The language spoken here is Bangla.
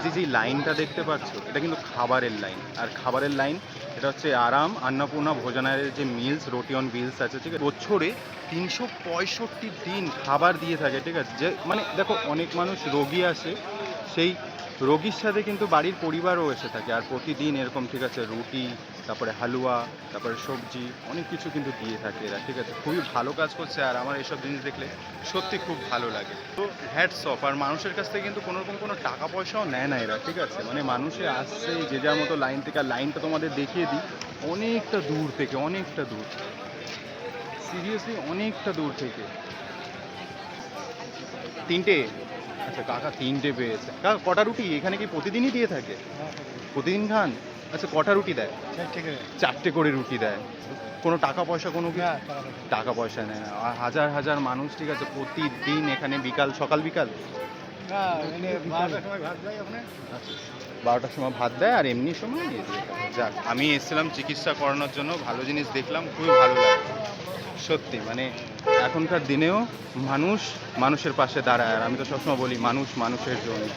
এই যে লাইনটা দেখতে পাচ্ছ, এটা কিন্তু খাবারের লাইন। আর খাবারের লাইন এটা হচ্ছে আরাম অন্নপূর্ণা ভোজনালয়ের যে মিলস, রোটি অন হুইলস আছে, ঠিক আছে? বছরে ৩৬৫ দিন খাবার দিয়ে থাকে, ঠিক আছে? যে মানে দেখো, অনেক মানুষ রোগী আসে, সেই রোগীর সাথে কিন্তু বাড়ির পরিবারও এসে থাকে। আর প্রতিদিন এরকম, ঠিক আছে, রুটি, তারপরে হালুয়া, তারপরে সবজি, অনেক কিছু কিন্তু দিয়ে থাকে এরা, ঠিক আছে? খুবই ভালো কাজ করছে, আর আমার এসব জিনিস দেখলে সত্যি খুব ভালো লাগে। তো হ্যাটস অফ। আর মানুষের কাছ থেকে কিন্তু কোনো রকম কোনো টাকা পয়সাও নেয় না এরা, ঠিক আছে? মানে মানুষে আসছে যে যার মতো লাইন থেকে। আর লাইনটা তোমাদের দেখিয়ে দিই, অনেকটা দূর থেকে, অনেকটা দূর, সিরিয়াসলি অনেকটা দূর থেকে। তিনটে? আচ্ছা, কাকা তিনটে পেয়েছে। কাকা কটা রুটি এখানে কি প্রতিদিনই দিয়ে থাকে? প্রতিদিন খান? আচ্ছা, কটা রুটি দেয়? চারটে করে রুটি দেয়। কোনো টাকা পয়সা কোনো কি? টাকা পয়সা নেয় না। আর হাজার হাজার মানুষ, ঠিক আছে, প্রতিদিন এখানে বিকাল, সকাল বিকাল। আচ্ছা, 12টার সময় ভাত দেয় আর এমনি সময় দিয়ে দিয়ে থাকে। যাক, আমি এসেছিলাম চিকিৎসা করানোর জন্য, ভালো জিনিস দেখলাম, খুবই ভালো লাগলো সত্যি। মানে এখনকার দিনেও মানুষ মানুষের পাশে দাঁড়ায়। আর আমি তো সবসময় বলি, মানুষ মানুষের জন্য।